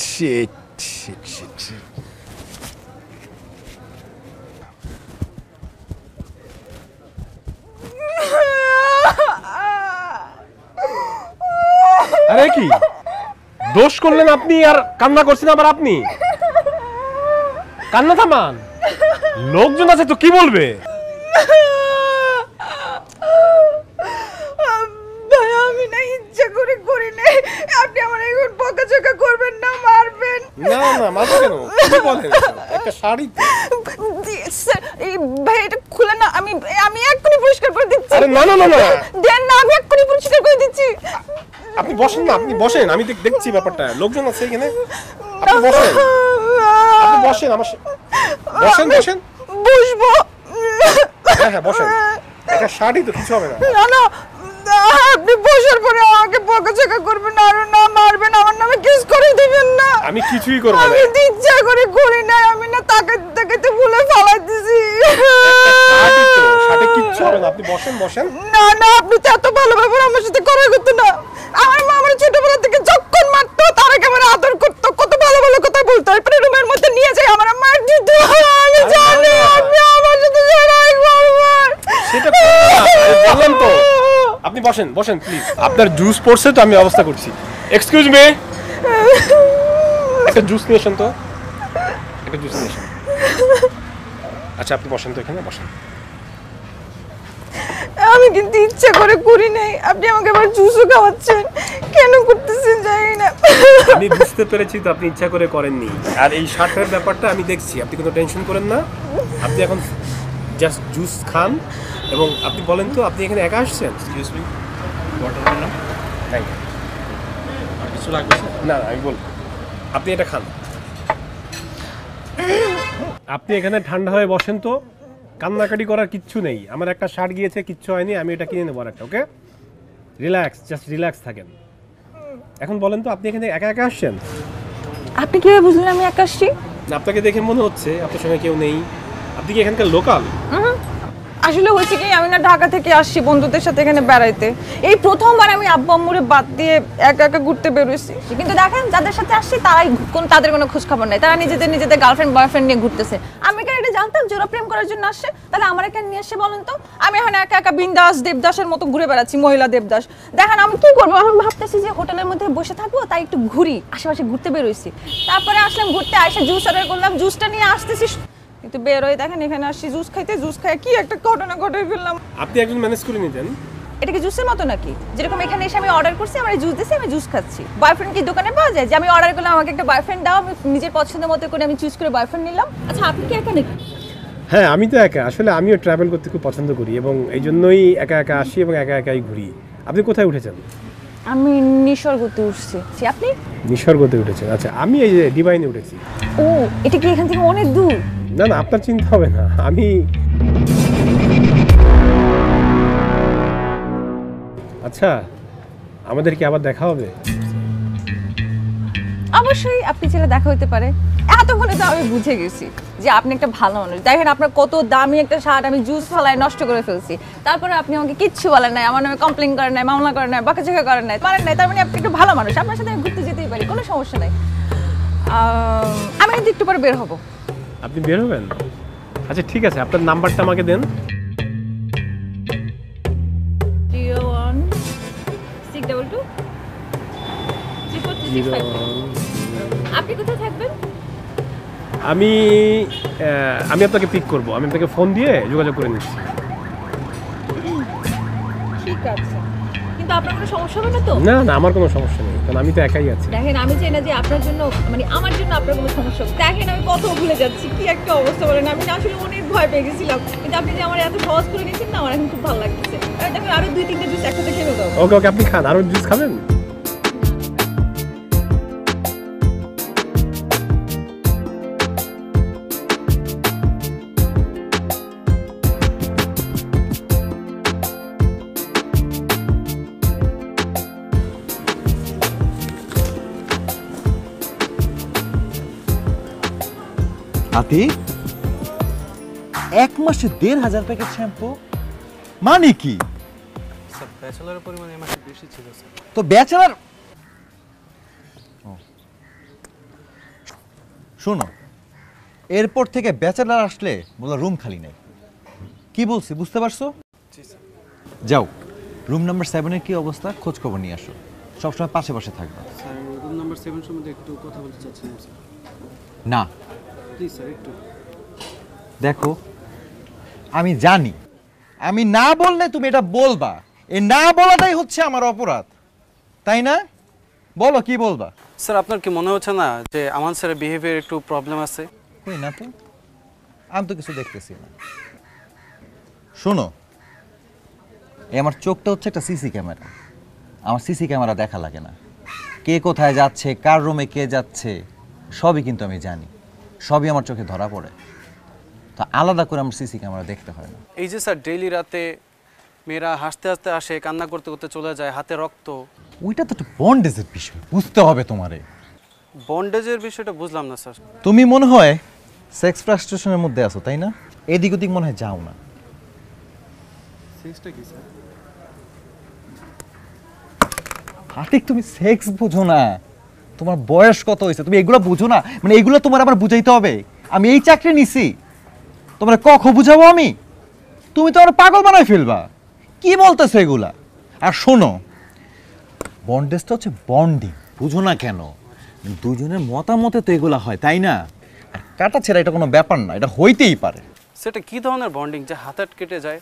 Shit shit shit. আরে কি দোষ করলেন আপনি আর কান্না করছেন আবার আপনি? কান্না থামান, লোকজন আছে তো কি বলবে? আমি না ইচ্ছা করে করি নাই, আপনি আমার এখন বকাঝকা করবেন না, মারবেন না না মারবো কেন? কি বলেন? একটা শাড়ি স্যার, এই ভাই এটা খুলে না, আমি আমি এক্ষুনি পরিষ্কার করে দিচ্ছি। আরে না না না না দেন না, আমি এক্ষুনি পরিষ্কার করে দিচ্ছি। আপনি বসেন না, আপনি বসেন, আমি দেখছি ব্যাপারটা। লোকজন আছে এখানে, আপনি বসেন, আপনি বসেন আমার বসেন বসেন। বসবো? হ্যাঁ হ্যাঁ বসেন, একটা শাড়ি তো কিছু হবে না। না না, আপনি বসার পরে আমাকে বকাঝকা করবেন না, আর না মারবেন, আমার নামে কিস করে দিবেন না। আমি কিছুই করব না। আমি ইচ্ছা করে করি না, আমি না তাকাতে তাকাতে ভুলে ফালাই দিছি। শাড়ি তো, শাড়ি কিচ্ছু হবে না, আপনি বসেন বসেন। না না, আপনি তো এত ভালো ব্যবহার আমার সাথে করার কথা না। আমার মা আমার ছোটবেলা থেকে যখন মারতো তার আগে আমার আদর করতো, কত ভালো ভালো কথা বলতো, এরপরে রুমের মধ্যে নিয়ে যায় আমার মার দিত। আমি জানি আপনি আমার সাথে লড়াই করবেন। সেটা বললাম তো, আপনি বসেন বসেন প্লিজ। আপনার জুস পড়ছে তো, আমি ব্যবস্থা করছি। এক্সকিউজ মি, একটা জুস নিয়ে আসেন তো, একটা জুস নিয়ে আসেন। আচ্ছা আপনি বসেন তো, এখানে বসেন। আমি কিন্তু ইচ্ছা করে করি নাই, আপনি আমাকে আবার জুসও খাওয়াচ্ছেন, কেন করতেছেন জানি না। আমি বুঝতে পেরেছি তো আপনি ইচ্ছা করে করেননি। আর এই শার্টের ব্যাপারটা আমি দেখছি, আপনি কোনো টেনশন করেন না। আপনি এখন জাস্ট জুস খান। এবং আপনি বলেন তো, আপনি এখানে একা আসছেন? এক্সকিউজ মি, ওয়াটার না? Thank you. আর কিছু লাগবে? না আমি বল, আপনি এটা খান। আপনি এখানে ঠান্ডা হয়ে বসেন তো, কান্নাকাটি করার কিচ্ছু নেই। আমার একটা শার্ট গিয়েছে, কিচ্ছু হয়নি, আমি এটা কিনে নেবো একটা। ওকে, রিল্যাক্স, জাস্ট রিল্যাক্স থাকেন। এখন বলেন তো, আপনি এখানে একা একা আসছেন? আপনি কিভাবে বুঝলেন আমি একা আসছি? আপনাকে দেখে মনে হচ্ছে আপনার সঙ্গে কেউ নেই। আপনি কি এখানকার লোকাল? আসলে হয়েছে কি, আমি না ঢাকা থেকে আসছি বন্ধুদের সাথে এখানে বেড়াইতে। এই প্রথমবার আমি আব্বু আম্মুরে বাদ দিয়ে একা একা ঘুরতে বেরোইছি। কিন্তু দেখেন, যাদের সাথে আসছি তারাই তাদের কোনো খোঁজ খবর নাই, তারা নিজেদের গার্লফ্রেন্ড বয়ফ্রেন্ড নিয়ে ঘুরতেছে। আমি কেন এটা জানতাম যে ওরা প্রেম করার জন্য আসছে? তাহলে আমার এখানে নিয়ে এসে বলেন তো, আমি এখন একা একা বিন্দাস দেবদাসের মতো ঘুরে বেড়াচ্ছি, মহিলা দেবদাস। দেখেন আমি কি করবো, আমি ভাবতেছি যে হোটেলের মধ্যে বসে থাকবো, তাই একটু ঘুরি, আশেপাশে ঘুরতে বেরোইছি। তারপরে আসলাম ঘুরতে, এসে জুস অর্ডার করলাম, জুসটা নিয়ে আসতেছি, কিন্তু বের হয়ে দেখেন এখানে আসছি জুস খাইতে, জুস খাই কি একটা ঘটনা ঘটে ফেললাম। আপনি একজন ম্যানেজ করে নিতেন। এটা কি জুসের মতো নাকি? যেরকম এখানে এসে আমি অর্ডার করছি, আমার জুস দিছি, আমি জুস খাচ্ছি। বয়ফ্রেন্ড কি দোকানে পাওয়া যায় যে আমি অর্ডার করলাম আমাকে একটা বয়ফ্রেন্ড দাও, আমি নিজের পছন্দের মতো করে আমি চুজ করে বয়ফ্রেন্ড নিলাম? আচ্ছা আপনি কি একা নাকি? হ্যাঁ আমি তো একা, আসলে আমিও ট্রাভেল করতে খুব পছন্দ করি এবং এই জন্যই একা একা আসি এবং একা একাই ঘুরি। আপনি কোথায় উঠেছেন? আমি নিসর্গতে উঠছি। আপনি? নিসর্গতে উঠেছেন, আচ্ছা। আমি এই যে ডিভাইনে উঠেছি। ও, এটা কি এখান থেকে অনেক দূর? না না, আপনার চিন্তা হবে না। আমি আচ্ছা, আমাদের কি আবার দেখা হবে? অবশ্যই, আপনি ছেলে দেখা হইতে পারে। এতক্ষণে তো আমি বুঝে গেছি যে আপনি একটা ভালো মানুষ। দেখেন আপনার কত দামি একটা শার্ট আমি জুস ফেলায় নষ্ট করে ফেলছি, তারপরে আপনি আমাকে কিচ্ছু বলেন নাই, আমার নামে কমপ্লেন করেন নাই, মামলা করেন নাই, বকাঝকা করেন নাই, পারেন নাই। তার মানে আপনি একটু ভালো মানুষ, আপনার সাথে আমি ঘুরতে যেতেই পারি, কোনো সমস্যা নাই। আমি কিন্তু একটু পরে বের হবো। আপনি বের হবেন? আচ্ছা ঠিক আছে, আপনার নাম্বারটা আমাকে দেন। 01622 আপনি কোথায় থাকবেন? আমি আপনাকে পিক করব, আমি আপনাকে ফোন দিয়ে যোগাযোগ করে নিচ্ছি। ঠিক আছে, কিন্তু আপনার কোনো সমস্যা হবে না তো? না না, আমার কোনো সমস্যা নেই, কারণ আমি তো একাই আছি। দেখেন আমি চাই না যে আপনার জন্য, মানে আমার জন্য আপনার কোনো সমস্যা হোক। দেখেন আমি কত ভুলে যাচ্ছি, কি একটা অবস্থা বলেন। আমি আসলে অনেক ভয় পেয়ে গেছিলাম, কিন্তু আপনি যে আমার এত সহজ করে দিয়েছেন না, আমার এখন খুব ভালো লাগতেছে। দেখেন আরো 2-3টা জুস একসাথে খেয়ে দাও। ওকে ওকে, আপনি খান, আরো জুস খাবেন? হাতি, এক মাসে 1,500 প্যাকেট শ্যাম্পু মানে কি? স্যার ব্যাচেলারের পরিমাণ এই মাসে বেশি ছিল স্যার। তো ব্যাচেলার শোনো, এরপর থেকে ব্যাচেলার আসলে বলো রুম খালি নাই। কি বলছি বুঝতে পারছো? যাও, রুম নাম্বার 7-এর কি অবস্থা খোঁজ খবর নিয়ে আসো। সবসময় পাশে পাশে থাকবা। স্যার রুম নাম্বার 7 সম্বন্ধে একটু কথা বলতে চাচ্ছিলাম স্যার। না, প্লিজ স্যার একটু। দেখো, আমি জানি আমি না বললে তুমি এটা বলবা। এই না বলাটাই হচ্ছে আমার অপরাধ, তাই না? বলো কি বলবা। স্যার আপনার কি মনে হচ্ছে না যে আমান স্যারের বিহেভিয়ার একটু প্রবলেম আছে? কই না তো, আমি তো কিছু দেখতেছি না। শোনো, এই আমার চোখটা হচ্ছে একটা সিসি ক্যামেরা। আমার সিসি ক্যামেরা দেখা লাগে না। কে কোথায় যাচ্ছে, কার রুমে কে যাচ্ছে, সবই কিন্তু আমি জানি। সবই আমার চোখে ধরা পড়ে। তা আলাদা করে আমার সিসি ক্যামেরা দেখতে হয় না। এই যে স্যার ডেইলি রাতে মেয়েরা হাসতে হাসতে আসে, কান্না করতে করতে চলে যায়, হাতে রক্ত। ওইটা তো একটা বন্ডেজের বিষয়, বুঝতে হবে তোমারে। বন্ডেজের বিষয়টা বুঝলাম না স্যার। তুমি মনে হয় সেক্স ফ্রাস্ট্রেশনের মধ্যে আছো, তাই না? এদিক ওদিক মনে হয় যাও না। সেক্সটা কি স্যার? আতিক, তুমি সেক্স বুঝো না। তোমার বয়স কত হয়েছে তুমি এগুলো বুঝো না? মানে এগুলো তোমার আবার বুঝাইতে হবে? আমি এই চাকরি নিছি, তোমরা কখন বুঝাবো আমি? তুমি তো আমার পাগল বানাই ফেলবা। কি বলতেছো এগুলা? আর শোনো, বন্ডেজটা হচ্ছে বন্ডিং, বুঝো না কেন? দুজনের মতামতে তো এগুলা হয়, তাই না? আর কাটা ছেড়া এটা কোনো ব্যাপার না, এটা হইতেই পারে। সেটা কি ধরনের বন্ডিং যে হাত কেটে যায়?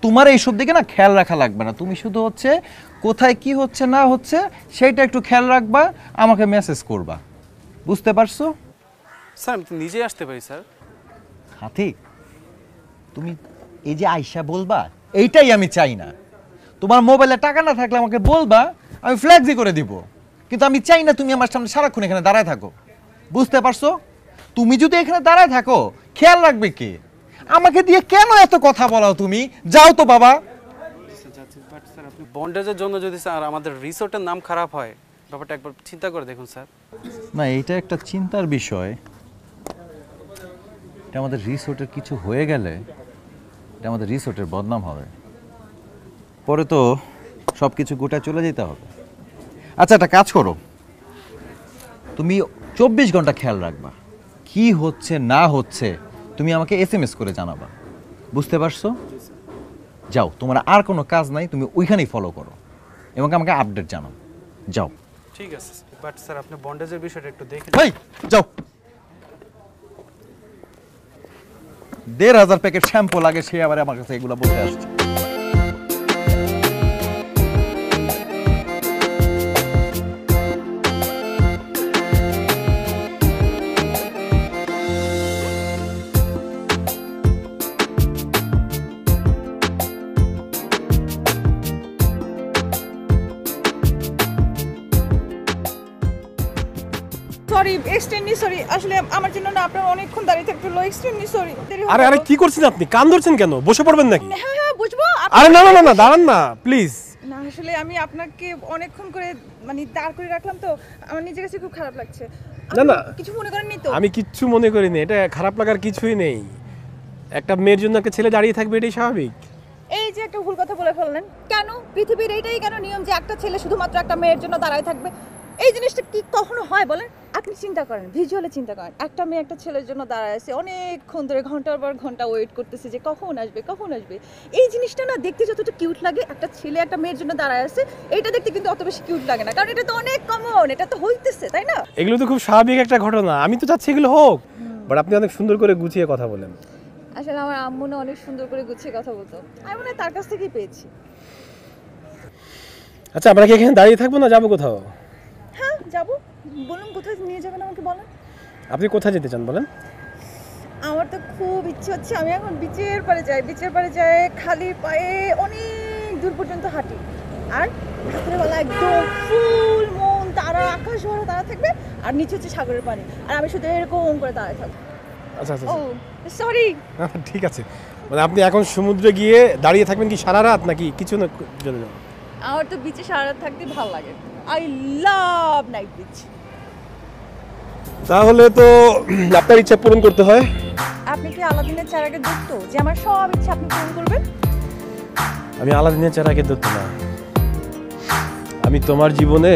তোমার এইসব দিকে না খেয়াল রাখা লাগবে না। তুমি শুধু হচ্ছে কোথায় কি হচ্ছে না হচ্ছে সেইটা একটু খেয়াল রাখবা, আমাকে মেসেজ করবা। বুঝতে পারছো? স্যার আমি তো নিজেই আসতে পারি স্যার। হাতি, তুমি এই যে আয়শা বলবা, এইটাই আমি চাই না। তোমার মোবাইলে টাকা না থাকলে আমাকে বলবা, আমি ফ্ল্যাক্সি করে দিব। কিন্তু আমি চাই না তুমি আমার সামনে সারাক্ষণ এখানে দাঁড়ায় থাকো। বুঝতে পারছো? তুমি যদি এখানে দাঁড়ায় থাকো, খেয়াল রাখবে কে? আমাকে দিয়ে কেন এত কথা বলাও তুমি? যাও তো বাবা। স্যার আপনি বন্ডেজের জন্য যদি স্যার আমাদের রিসোর্টের নাম খারাপ হয়, ব্যাপারটা একবার চিন্তা করে দেখুন স্যার। না, এটা একটা চিন্তার বিষয়। এটা আমাদের রিসোর্টের কিছু হয়ে গেলে এটা আমাদের রিসোর্টের বদনাম হবে। পরে তো সব কিছু গোটা চলে যেতে হবে। আচ্ছা, একটা কাজ করো, তুমি 24 ঘন্টা খেয়াল রাখবা, কি হচ্ছে না হচ্ছে তুমি আমাকে SMS করে জানাবা। বুঝতে পারছো? যাও, তোমার আর কোনো কাজ নাই, তুমি ওইখানেই ফলো করো এবং আমাকে আপডেট জানাও। যাও। ঠিক আছে, বাট স্যার আপনি বন্ডেজের বিষয়টা একটু দেখেন। এই যাও। 1500 প্যাকেট শ্যাম্পু লাগে, সে আবার আমার কাছে এগুলো বলতে আসছে। Sorry, extremely sorry. আসলে আমার জন্য না আপনার অনেকক্ষণ দাঁড়িয়ে থাকতে হলো। Extremely sorry. আরে আরে কি করছেন আপনি? কান ধরছেন কেন? বসে পড়বেন নাকি? হ্যাঁ হ্যাঁ বুঝবো। আরে না না না না, দাঁড়ান না প্লিজ। না আসলে আমি আপনাকে অনেকক্ষণ করে মানে দাঁড় করে রাখলাম তো আমার নিজের কাছে খুব খারাপ লাগছে। না, না। আপনি কিছু মনে করেননি তো? আমি কিচ্ছু মনে করিনি, এটা খারাপ লাগার কিছুই নেই। একটা মেয়ের জন্য একটা ছেলে দাঁড়িয়ে থাকবে, এটাই স্বাভাবিক। এই যে একটা ভুল কথা বলে ফেললেন কেন? পৃথিবীর এইটাই কেন নিয়ম যে একটা ছেলে শুধুমাত্র একটা মেয়ের জন্য দাঁড়ায় থাকবে? এই জিনিসটা কি কখনো হয় বলেন? আপনি চিন্তা করেন, ভিজুয়ালি চিন্তা করেন, একটা মেয়ে একটা ছেলের জন্য দাঁড়ায় আছে, অনেকক্ষণ ধরে ঘন্টার পর ঘন্টা ওয়েট করতেছে যে কখন আসবে কখন আসবে। এই জিনিসটা না দেখতে যতটা কিউট লাগে, একটা ছেলে একটা মেয়ের জন্য দাঁড়ায় আছে, এটা দেখতে কিন্তু অত বেশি কিউট লাগে না, কারণ এটা তো অনেক কমন, এটা তো হইতেছে, তাই না? এগুলো তো খুব স্বাভাবিক একটা ঘটনা, আমি তো চাচ্ছি এগুলো হোক, বাট আপনি অনেক সুন্দর করে গুছিয়ে কথা বলেন। আসলে আমার আম্মু না অনেক সুন্দর করে গুছিয়ে কথা বলতো, আমি মনে হয় তার কাছ থেকেই পেয়েছি। আচ্ছা, আমরা কি এখানে দাঁড়িয়ে থাকবো না যাবো কোথাও? হ্যাঁ যাবো, বলুন কোথায় নিয়ে যাবেন আমাকে বলেন। আপনি কোথায় যেতে চান বলেন? আমার তো খুব ইচ্ছে হচ্ছে আমি এখন বিচের পাড়ে যাই, বিচের পাড়ে যাই খালি পায়ে অনেক দূর পর্যন্ত হাঁটি, আর রাতের বেলা একদম ফুল মন তারা, আকাশ ভরা তারা থাকবে, আর নিচে হচ্ছে সাগরের পানি, আর আমি শুধু এরকম করে দাঁড়ায় থাকবো। আচ্ছা আচ্ছা ও সরি। ঠিক আছে, মানে আপনি এখন সমুদ্রে গিয়ে দাঁড়িয়ে থাকবেন কি সারা রাত নাকি কিছু না জন্য? আমার তো বিচে সারা রাত থাকতে ভালো লাগে, আই লাভ নাইট বিচ। তাহলে তো আপনার ইচ্ছা পূরণ করতে হয়। আপনি কি আলাদিনের চারাকে যুক্ত যে আমার সব ইচ্ছা আপনি পূরণ করবেন? আমি আলাদিনের চারাকে ধরতে না, আমি তোমার জীবনে